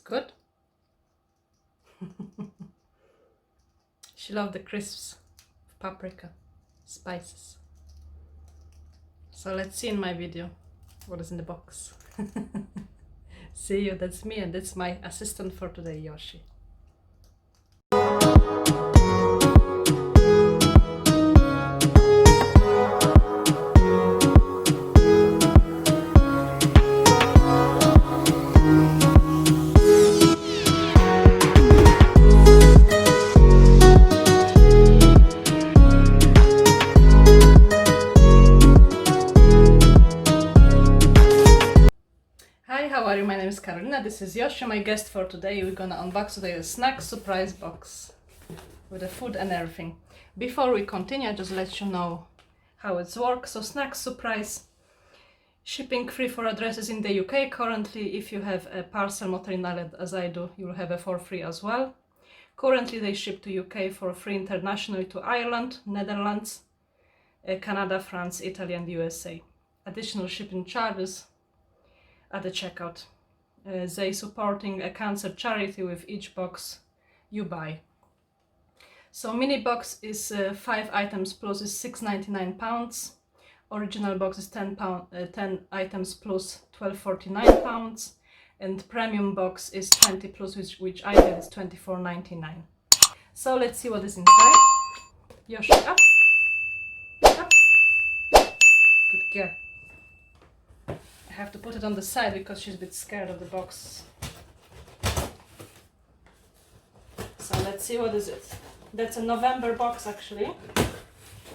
good. She loved the crisps of paprika, spices. So let's see in my video what is in the box. See you, that's me, and that's my assistant for today, Yoshi. How are you? My name is Karolina, this is Yoshi, my guest for today. We're gonna unbox today a snack surprise box with the food and everything. Before we continue, I just let you know how it works. So snack surprise, shipping free for addresses in the UK. Currently, if you have a parcel motorinale as I do, you'll have it for free as well. Currently they ship to UK for free internationally to Ireland, Netherlands, Canada, France, Italy and USA. Additional shipping charges at the checkout. They supporting a cancer charity with each box you buy. So mini box is 5 items plus is £6.99. Original box is 10 items plus £12.49, and premium box is 20 plus, which I get is £24.99. So let's see what is inside. Yoshi, up, up. Good girl. I have to put it on the side because she's a bit scared of the box. So let's see, what is it. That's a November box actually.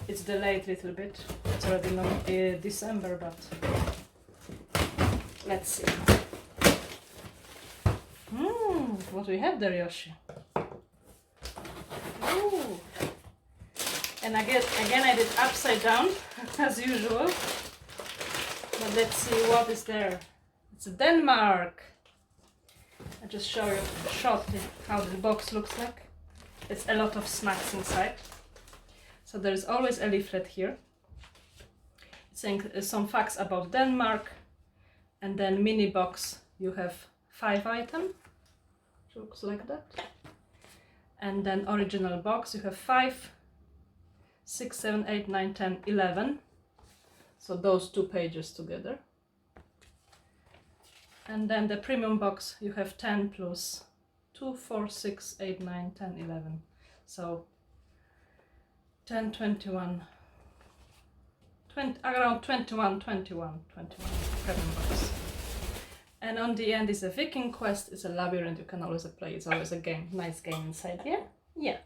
It's delayed a little bit. It's already December, but let's see. What do we have there, Yoshi? Ooh. And again I did upside down as usual. But let's see what is there. It's Denmark. I'll just show you shortly how the box looks like. It's a lot of snacks inside. So there's always a leaflet here saying some facts about Denmark, and then mini box you have 5 items. Looks like that. And then original box you have 5, 6, 7, 8, 9, 10, 11. So those 2 pages together. And then the premium box you have 10 plus 2, 4, 6, 8, 9, 10, 11. So 10, 21, 20, around 21 premium box. And on the end is a Viking quest. It's a labyrinth, you can always play. It's always a game, nice game inside here. Yeah.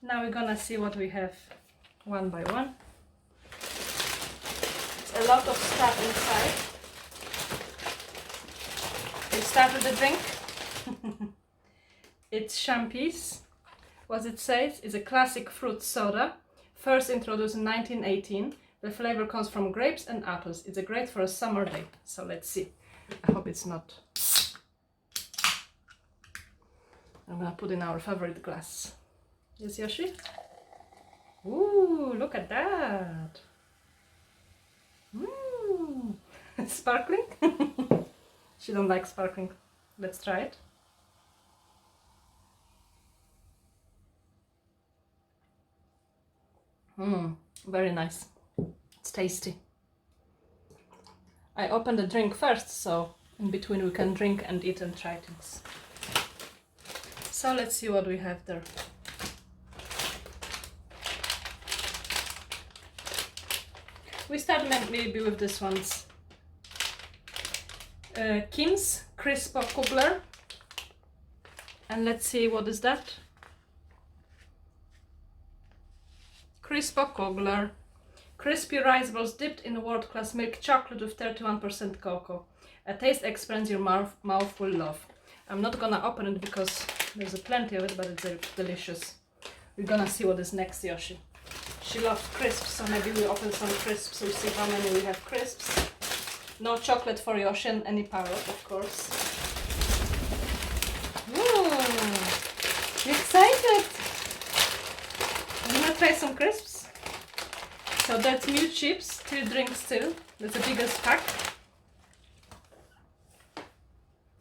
Now we're gonna see what we have one by one. A lot of stuff inside. We start with the drink. It's Champies. What it says is a classic fruit soda, first introduced in 1918. The flavor comes from grapes and apples. It's great for a summer day. So let's see. I hope it's not. I'm gonna put in our favorite glass. Yes, Yoshi? Ooh, look at that. Sparkling? She don't like sparkling. Let's try it. Very nice. It's tasty. I opened the drink first, so in between we can drink and eat and try things. So let's see what we have there. We start maybe with this one's Kim's Crispo Kugler. And let's see, what is that? Crispo Kugler. Crispy rice balls dipped in world-class milk chocolate with 31% cocoa. A taste experience your mouth will love. I'm not gonna open it because there's plenty of it, but it's delicious. We're gonna see what is next, Yoshi. She loves crisps, so maybe we open some crisps. We'll see how many we have crisps. No chocolate for Yoshi and any Parrot, of course. Ooh, you excited? You wanna try some crisps? So that's new chips, 2 drinks still. That's the biggest pack.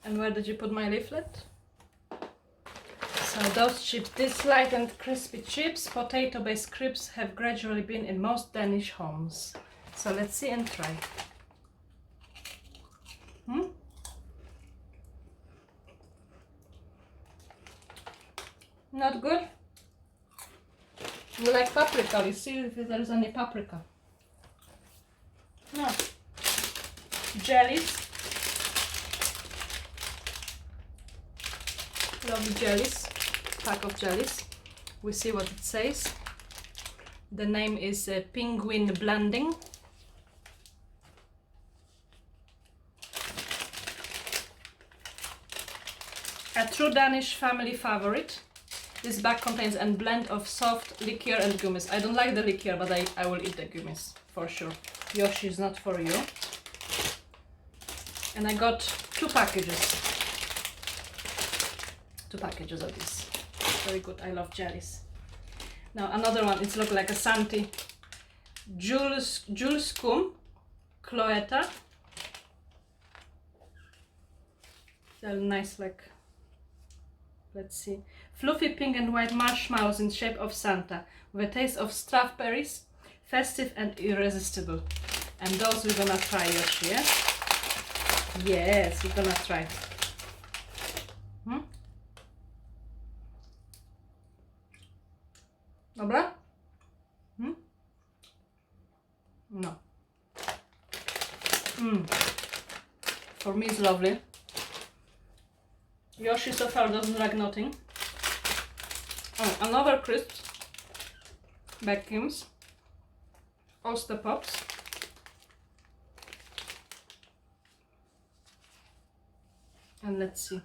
And where did you put my leaflet? So those chips, these light and crispy chips, potato-based crisps, have gradually been in most Danish homes. So let's see and try. Not good. We like paprika. You see if there is any paprika. No. Jellies. Lovely jellies. Pack of jellies. We see what it says. The name is Penguin Blending. A true Danish family favorite. This bag contains a blend of soft liqueur and gummies. I don't like the liqueur, but I will eat the gummies for sure. Yoshi is not for you. And I got 2 packages. 2 packages of this. Very good. I love jellies. Now another one. It looks like a Santi. Jules Cum Cloetta. They're nice, like, let's see. Fluffy pink and white marshmallows in shape of Santa, with a taste of strawberries, festive and irresistible. And those we're gonna try, Yoshi, yeah? Yes, we're gonna try. Dobra? No. For me it's lovely. Yoshi so far doesn't like nothing. Oh, another crisp. Beckims. Oyster Pops. And let's see.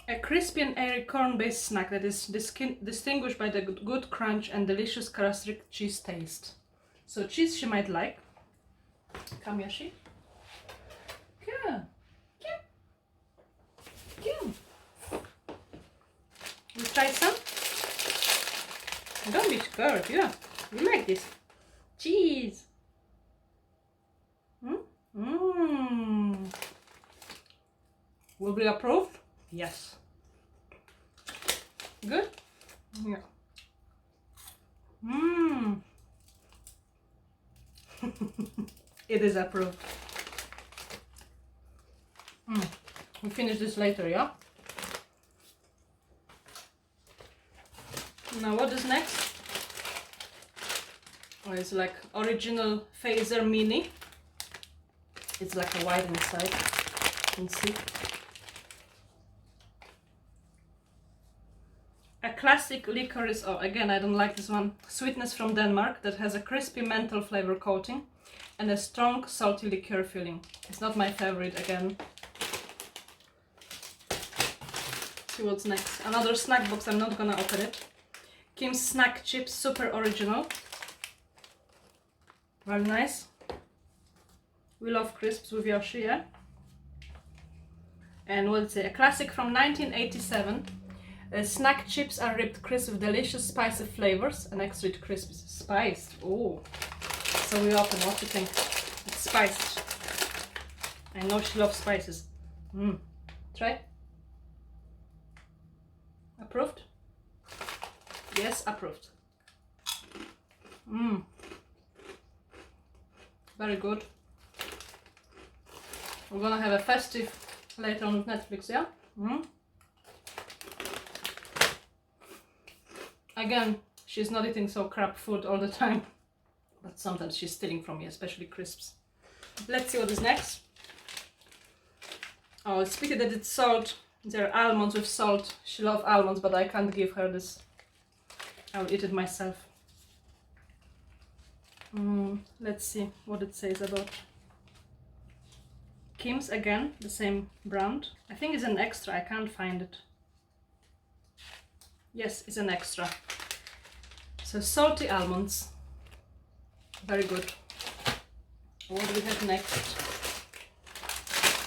A crispy and airy corn-based snack that is distinguished by the good crunch and delicious characteristic cheese taste. So cheese she might like. Come, Yoshi. Come. Come. You try some? Don't be scared, yeah. You like this. Cheese. Will be approved? Yes. Good? Yeah. It is approved. We'll finish this later, yeah? Now what is next? Oh, it's like original phaser mini. It's like a white inside. You can see. A classic licorice, oh again I don't like this one, sweetness from Denmark that has a crispy menthol flavor coating and a strong salty liqueur filling. It's not my favorite again. See what's next. Another snack box, I'm not gonna open it. Kim's Snack Chips, super original. Very nice. We love crisps with Yoshi, yeah? And what's it? A classic from 1987. Snack chips are ripped crisp with delicious spicy flavors and extra crisp spiced. Oh, so we open. What do you think? It's spiced. I know she loves spices. Try. Approved? Yes, approved. Very good. We're gonna have a festive later on with Netflix, yeah? Again, she's not eating so crap food all the time, but sometimes she's stealing from me, especially crisps. Let's see what is next. Oh, it's pity that it's salt. There are almonds with salt. She loves almonds, but I can't give her this. I'll eat it myself. Let's see what it says about Kim's, again, the same brand. I think it's an extra, I can't find it. Yes, it's an extra. So salty almonds. Very good. What do we have next?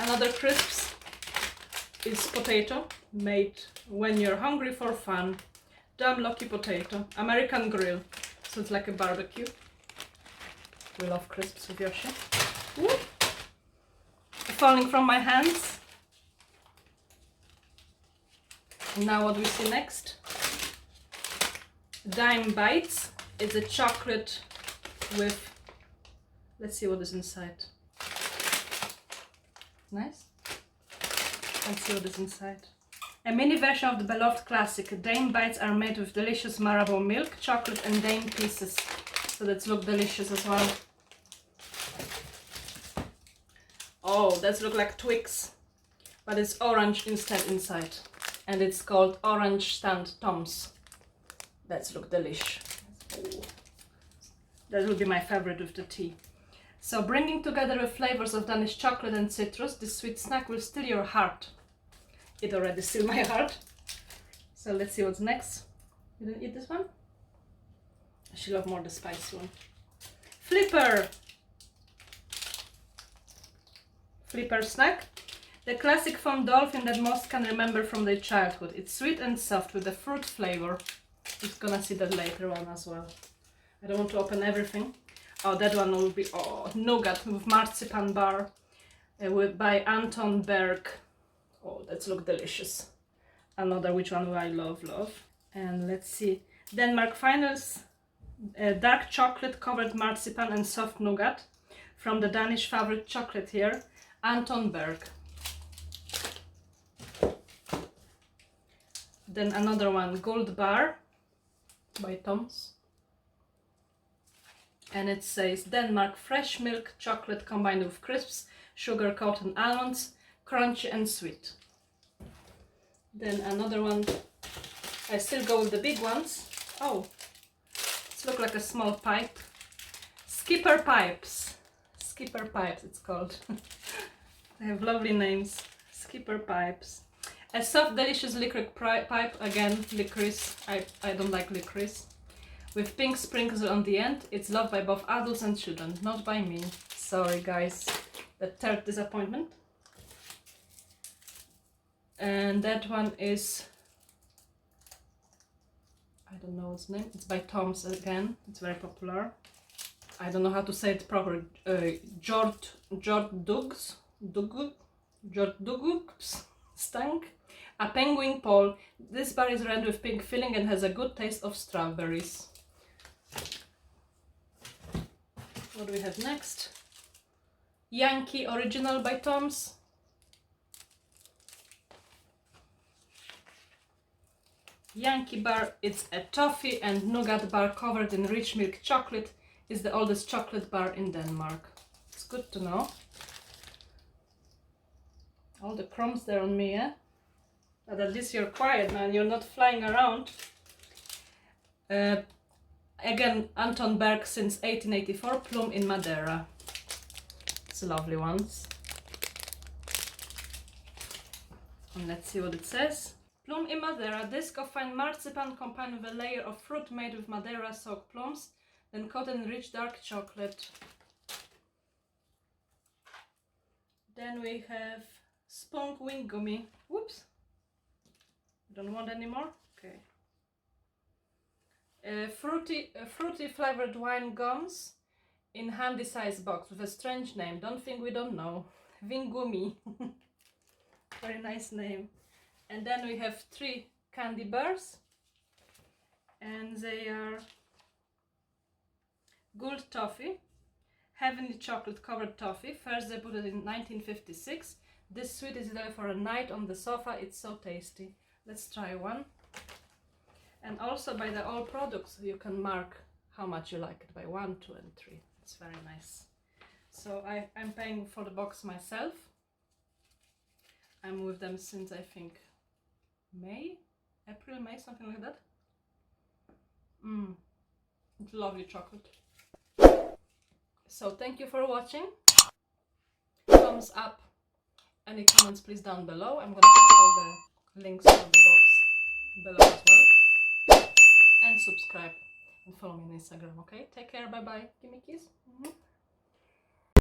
Another crisps is potato, made when you're hungry for fun. Dumb lucky potato, American grill. So it's like a barbecue. We love crisps with Yoshi. Ooh. A falling from my hands. Now what we see next? Dime Bites. It's a chocolate with, let's see what is inside. Nice. Let's see what is inside. A mini version of the beloved classic. Dame Bites are made with delicious Marabou milk, chocolate and dame pieces. So that look delicious as well. Oh, that look like Twix, but it's orange instead inside. And it's called Orange Stand Toms. That look delish. Ooh. That will be my favorite with the tea. So bringing together the flavors of Danish chocolate and citrus, this sweet snack will steal your heart. It already stole my heart. So let's see what's next. You didn't eat this one? She loved more the spicy one. Flipper! Flipper snack. The classic foam dolphin that most can remember from their childhood. It's sweet and soft with a fruit flavor. You're gonna see that later on as well. I don't want to open everything. Oh, that one will be nougat with marzipan bar by Anton Berg. Oh, that looks delicious. Another which one I love. And let's see. Denmark Finals dark chocolate covered marzipan and soft nougat from the Danish favorite chocolate here, Anton Berg. Then another one, Gold Bar by Tom's. And it says Denmark fresh milk chocolate combined with crisps, sugar coated almonds, crunchy and sweet. Then another one, I still go with the big ones. Oh, it looks like a small pipe. Skipper Pipes. Skipper Pipes it's called. They have lovely names. Skipper Pipes. A soft delicious licorice pipe, again licorice, I don't like licorice. With pink sprinkles on the end. It's loved by both adults and children, not by me. Sorry guys, the third disappointment. And that one is, I don't know its name, it's by Tom's again, it's very popular. I don't know how to say it properly. Jord Dugs Stank. A penguin pole. This bar is red with pink filling and has a good taste of strawberries. What do we have next? Yankee Original by Tom's. Yankee bar, it's a toffee and nougat bar covered in rich milk chocolate. It's the oldest chocolate bar in Denmark. It's good to know. All the crumbs there on me, eh? But at least you're quiet, man. You're not flying around. Again, Anton Berg since 1884, Plum in Madeira. It's lovely ones. And let's see what it says. Plum in Madeira, disc of fine marzipan combined with a layer of fruit made with Madeira soaked plums, then coated in rich dark chocolate. Then we have Spunk Wing Gummy. Whoops. Don't want any more? Okay. Fruity flavored wine gums in handy size box with a strange name. Don't think we don't know. Vingumi. Very nice name. And then we have 3 candy bars. And they are Gold Toffee. Heavenly chocolate covered toffee. First they put it in 1956. This sweet is there for a night on the sofa. It's so tasty. Let's try one. And also by the all products you can mark how much you like it by 1, 2 and 3. It's very nice. So I'm paying for the box myself. I'm with them since I think April, May, something like that. It's lovely chocolate. So thank you for watching. Thumbs up. Any comments please down below. I'm gonna put all the links to the box below as well. And subscribe and follow me on Instagram, okay? Take care, bye bye. Give me a kiss.